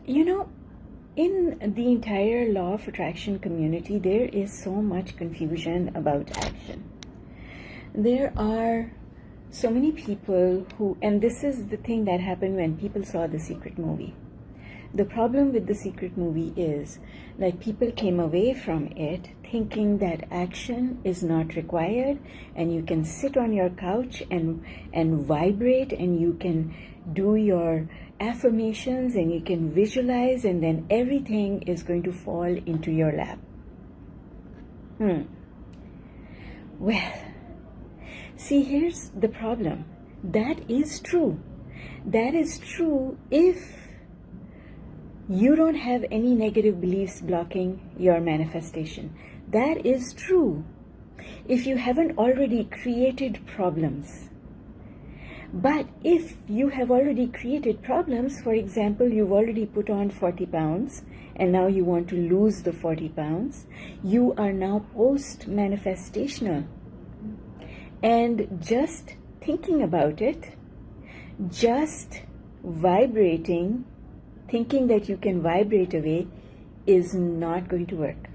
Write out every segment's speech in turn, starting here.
You know, in the entire law of attraction community, there is so much confusion about action. There are so many people who, and this is the thing that happened when people saw The Secret movie. The problem with The Secret movie is that people came away from it thinking that action is not required, and you can sit on your couch and vibrate, and you can do your affirmations and you can visualize, and then everything is going to fall into your lap. Well, see, here's the problem. That is true. That is true if you don't have any negative beliefs blocking your manifestation. That is true if you haven't already created problems. But if you have already created problems, for example, you've already put on 40 pounds and now you want to lose the 40 pounds, you are now post-manifestational. And just thinking about it, just vibrating, thinking that you can vibrate away is not going to work.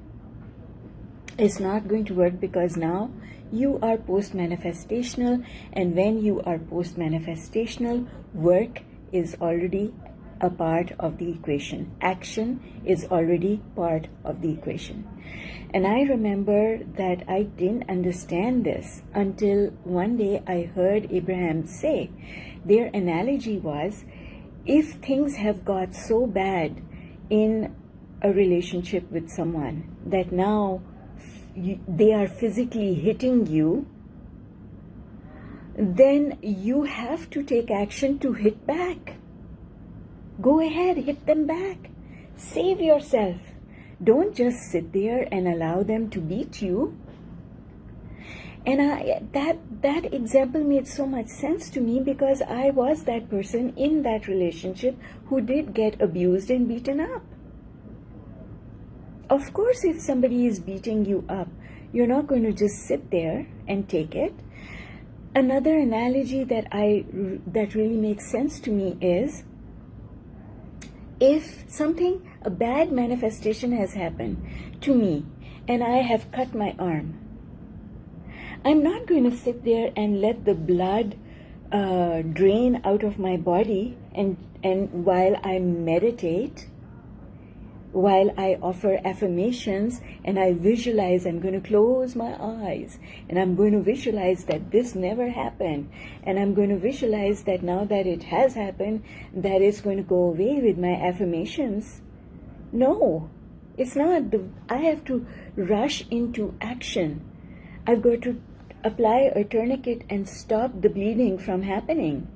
It's not going to work because now you are post-manifestational, and when you are post-manifestational, work is already a part of the equation. Action is already part of the equation. And I remember that I didn't understand this until one day I heard Abraham say, their analogy was, if things have got so bad in a relationship with someone that now they are physically hitting you, then you have to take action to hit back. Go ahead, hit them back. Save yourself. Don't just sit there and allow them to beat you. And that example made so much sense to me because I was that person in that relationship who did get abused and beaten up. Of course, if somebody is beating you up, you're not going to just sit there and take it. Another analogy that really makes sense to me is, if a bad manifestation has happened to me and I have cut my arm, I'm not going to sit there and let the blood drain out of my body and while I meditate, while I offer affirmations and I visualize, I'm going to close my eyes and I'm going to visualize that this never happened, and I'm going to visualize that now that it has happened, that it's going to go away with my affirmations. No, it's not. I have to rush into action. I've got to apply a tourniquet and stop the bleeding from happening.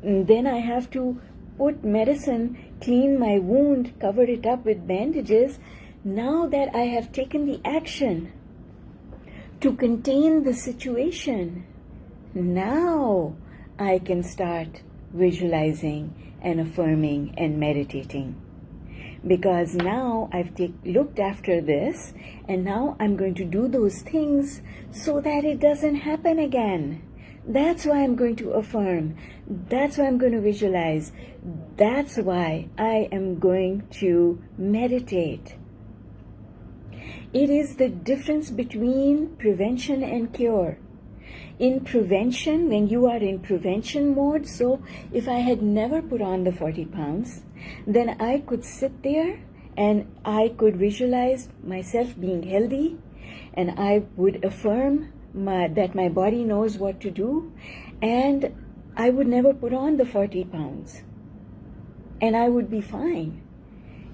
And then I have to put medicine, clean my wound, cover it up with bandages. Now that I have taken the action to contain the situation, now I can start visualizing and affirming and meditating. Because now I've looked after this, and now I'm going to do those things so that it doesn't happen again. That's why I'm going to affirm. That's why I'm going to visualize. That's why I am going to meditate. It is the difference between prevention and cure. In prevention, when you are in prevention mode, so if I had never put on the 40 pounds, then I could sit there and I could visualize myself being healthy, and I would affirm that my body knows what to do, and I would never put on the 40 pounds and I would be fine.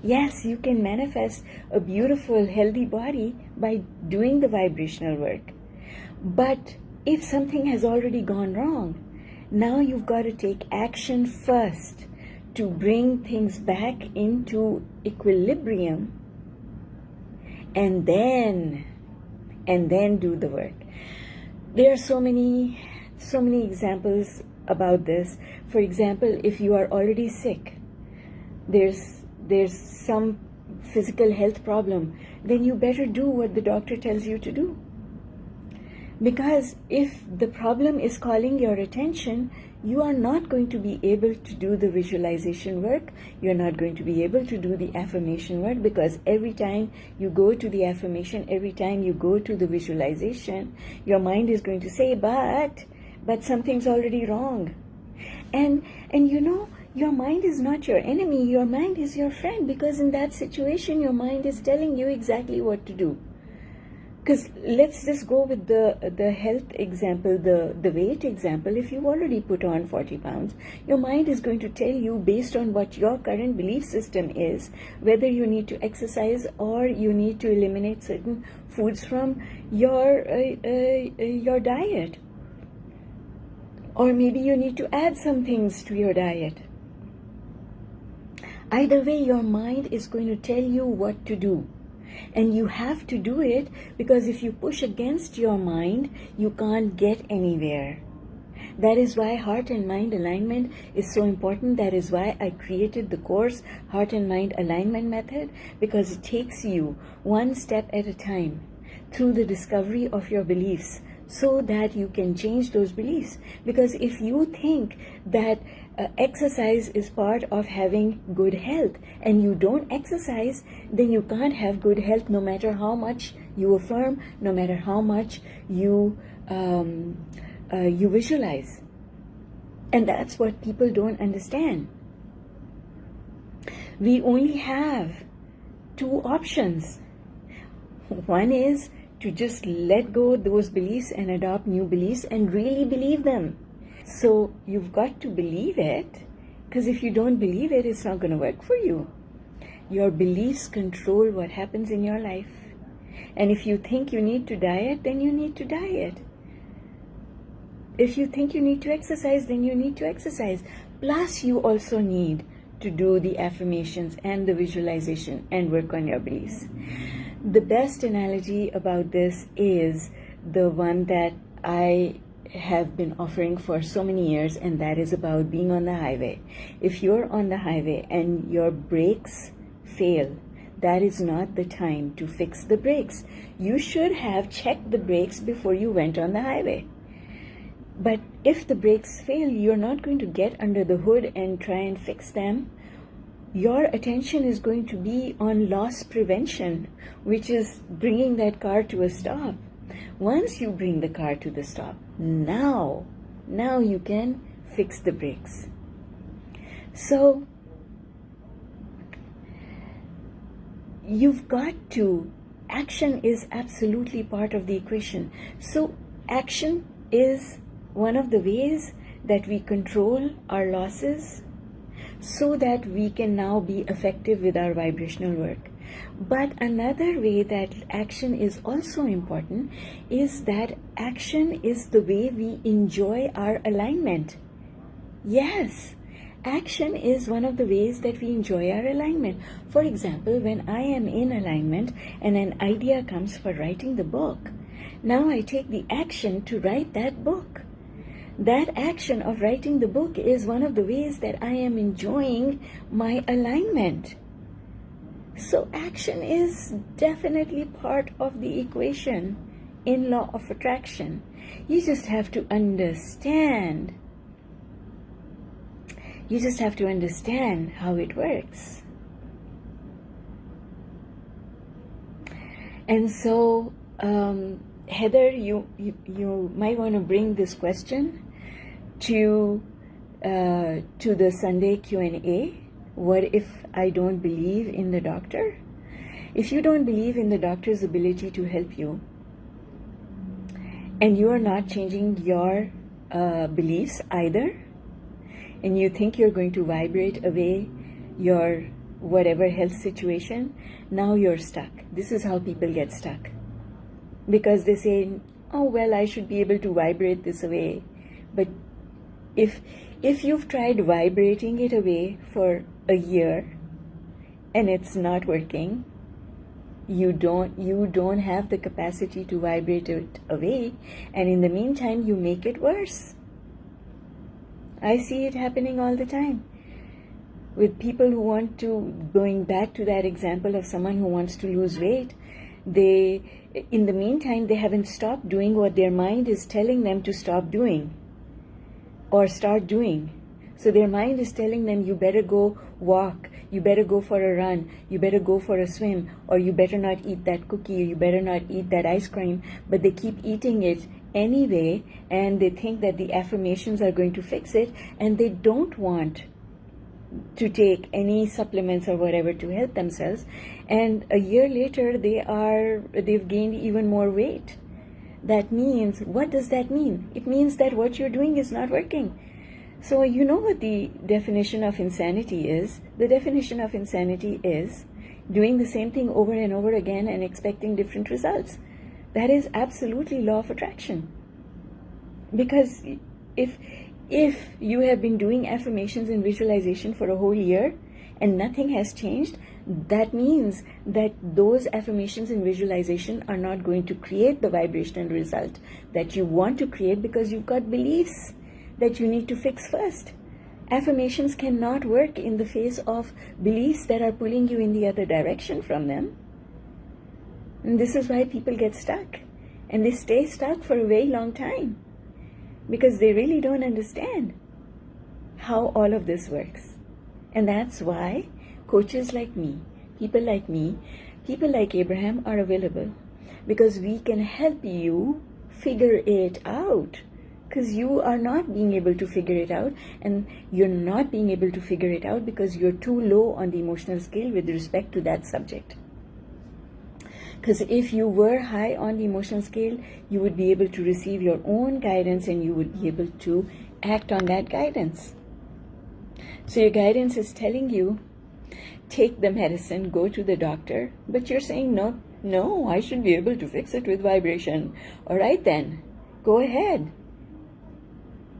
Yes, you can manifest a beautiful, healthy body by doing the vibrational work. But if something has already gone wrong, now you've got to take action first to bring things back into equilibrium, and then do the work. There are so many examples about this. For example, if you are already sick, there's some physical health problem, then you better do what the doctor tells you to do. Because if the problem is calling your attention, you are not going to be able to do the visualization work. You're not going to be able to do the affirmation work, because every time you go to the affirmation, every time you go to the visualization, your mind is going to say, but something's already wrong. And you know, your mind is not your enemy, your mind is your friend, because in that situation, your mind is telling you exactly what to do. Because let's just go with the health example, the weight example. If you've already put on 40 pounds, your mind is going to tell you, based on what your current belief system is, whether you need to exercise or you need to eliminate certain foods from your diet. Or maybe you need to add some things to your diet. Either way, your mind is going to tell you what to do. And you have to do it, because if you push against your mind, you can't get anywhere. That is why heart and mind alignment is so important. That is why I created the course, Heart and Mind Alignment Method, because it takes you one step at a time through the discovery of your beliefs, so that you can change those beliefs. Because if you think that exercise is part of having good health, and you don't exercise, then you can't have good health, no matter how much you affirm, no matter how much you visualize. And that's what people don't understand. We only have two options. One is to just let go those beliefs and adopt new beliefs and really believe them. So you've got to believe it, because if you don't believe it, it's not going to work for you. Your beliefs control what happens in your life. And if you think you need to diet, then you need to diet. If you think you need to exercise, then you need to exercise. Plus, you also need to do the affirmations and the visualization and work on your beliefs. The best analogy about this is the one that I have been offering for so many years, and that is about being on the highway. If you're on the highway and your brakes fail, that is not the time to fix the brakes. You should have checked the brakes before you went on the highway. But if the brakes fail, you're not going to get under the hood and try and fix them. Your attention is going to be on loss prevention, which is bringing that car to a stop. Once you bring the car to the stop, now you can fix the brakes. So you've got to, action is absolutely part of the equation. So action is one of the ways that we control our losses, so that we can now be effective with our vibrational work. But another way that action is also important is that action is the way we enjoy our alignment. Yes, action is one of the ways that we enjoy our alignment. For example, when I am in alignment and an idea comes for writing the book, now I take the action to write that book. That action of writing the book is one of the ways that I am enjoying my alignment. So action is definitely part of the equation in law of attraction. You just have to understand. You just have to understand how it works. And so, Heather, you might want to bring this question to the Sunday Q&A. What if I don't believe in the doctor? If you don't believe in the doctor's ability to help you, and you are not changing your beliefs either, and you think you're going to vibrate away your whatever health situation, now you're stuck. This is how people get stuck. Because they say, oh, well, I should be able to vibrate this away. But if you've tried vibrating it away for a year and it's not working, you don't have the capacity to vibrate it away, and in the meantime you make it worse. I see it happening all the time with people who want to, going back to that example of someone who wants to lose weight, In the meantime, they haven't stopped doing what their mind is telling them to stop doing or start doing. So their mind is telling them, you better go walk, you better go for a run, you better go for a swim, or you better not eat that cookie, or you better not eat that ice cream. But they keep eating it anyway, and they think that the affirmations are going to fix it, and they don't want to take any supplements or whatever to help themselves. And a year later, they've gained even more weight. That means, what does that mean? It means that what you're doing is not working. So you know what the definition of insanity is? The definition of insanity is doing the same thing over and over again and expecting different results. That is absolutely law of attraction. Because if you have been doing affirmations and visualization for a whole year and nothing has changed, that means that those affirmations and visualization are not going to create the vibrational result that you want to create, because you've got beliefs that you need to fix first. Affirmations cannot work in the face of beliefs that are pulling you in the other direction from them. And this is why people get stuck. And they stay stuck for a very long time, because they really don't understand how all of this works. And that's why coaches like me, people like Abraham are available, because we can help you figure it out. Because you are not being able to figure it out, and you're not being able to figure it out because you're too low on the emotional scale with respect to that subject. Because if you were high on the emotional scale, you would be able to receive your own guidance and you would be able to act on that guidance. So your guidance is telling you, take the medicine, go to the doctor, but you're saying, no, I should be able to fix it with vibration. All right then, go ahead.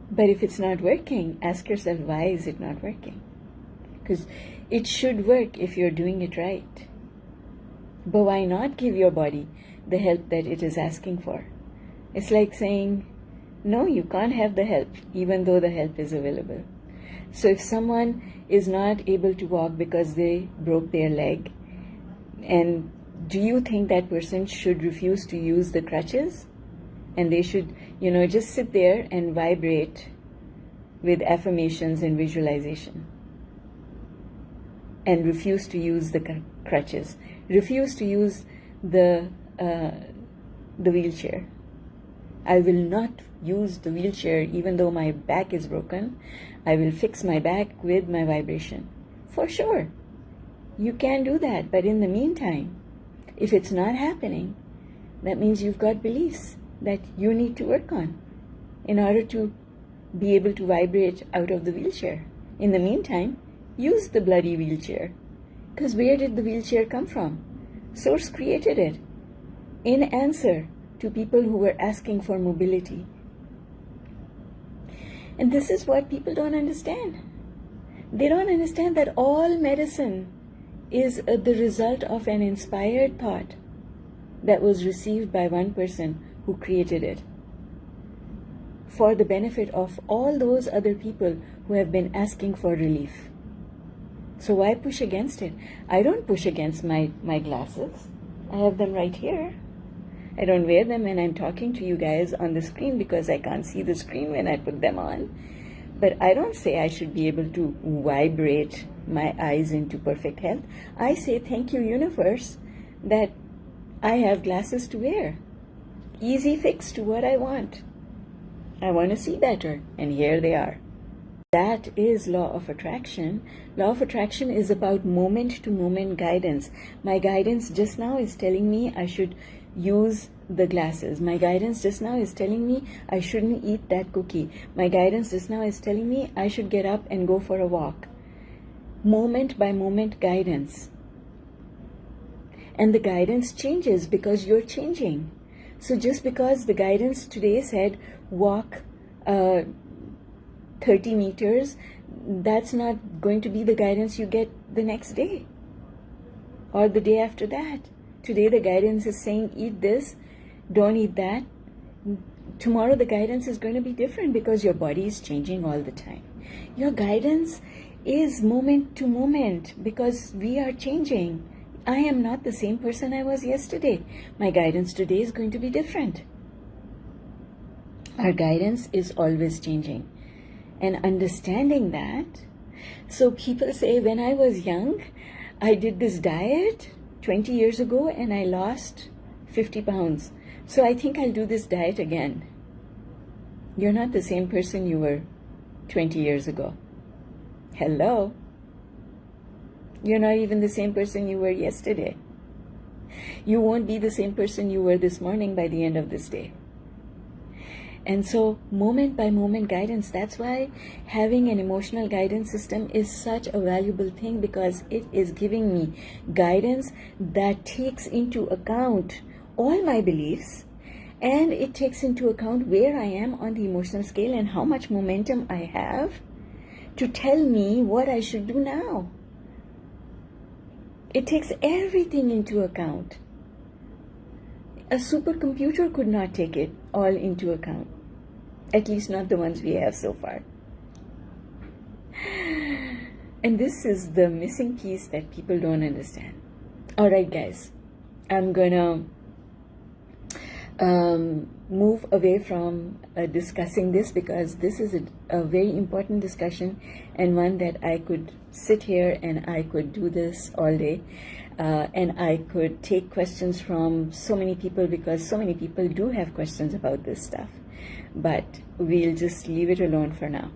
But if it's not working, ask yourself, why is it not working? Because it should work if you're doing it right. But why not give your body the help that it is asking for? It's like saying, no, you can't have the help, even though the help is available. So if someone is not able to walk because they broke their leg, and do you think that person should refuse to use the crutches? And they should, just sit there and vibrate with affirmations and visualization and refuse to use the crutches, refuse to use the wheelchair. I will not use the wheelchair even though my back is broken. I will fix my back with my vibration. For sure. You can do that. But in the meantime, if it's not happening, that means you've got beliefs that you need to work on in order to be able to vibrate out of the wheelchair. In the meantime, use the bloody wheelchair. Because where did the wheelchair come from? Source created it in answer to people who were asking for mobility. And this is what people don't understand. They don't understand that all medicine is the result of an inspired thought that was received by one person who created it for the benefit of all those other people who have been asking for relief. So why push against it? I don't push against my glasses. I have them right here. I don't wear them when I'm talking to you guys on the screen because I can't see the screen when I put them on. But I don't say I should be able to vibrate my eyes into perfect health. I say thank you, universe, that I have glasses to wear. Easy fix to what I want. I want to see better, and here they are. That is law of attraction. Law of attraction is about moment-to-moment guidance. My guidance just now is telling me I should use the glasses. My guidance just now is telling me I shouldn't eat that cookie. My guidance just now is telling me I should get up and go for a walk. Moment by moment guidance. And the guidance changes because you're changing. So just because the guidance today said walk 30 meters, that's not going to be the guidance you get the next day or the day after that. Today the guidance is saying eat this, don't eat that. Tomorrow the guidance is going to be different because your body is changing all the time. Your guidance is moment to moment because we are changing. I am not the same person I was yesterday. My guidance today is going to be different. Our guidance is always changing. And understanding that, so people say, when I was young, I did this diet 20 years ago and I lost 50 pounds. So I think I'll do this diet again. You're not the same person you were 20 years ago. Hello? You're not even the same person you were yesterday. You won't be the same person you were this morning by the end of this day. And so moment by moment guidance, that's why having an emotional guidance system is such a valuable thing, because it is giving me guidance that takes into account all my beliefs, and it takes into account where I am on the emotional scale and how much momentum I have to tell me what I should do now. It takes everything into account. A supercomputer could not take it all into account. At least not the ones we have so far. And this is the missing piece that people don't understand. All right, guys. I'm gonna move away from discussing this, because this is a very important discussion, and one that I could sit here and I could do this all day, and I could take questions from so many people, because so many people do have questions about this stuff. But we'll just leave it alone for now.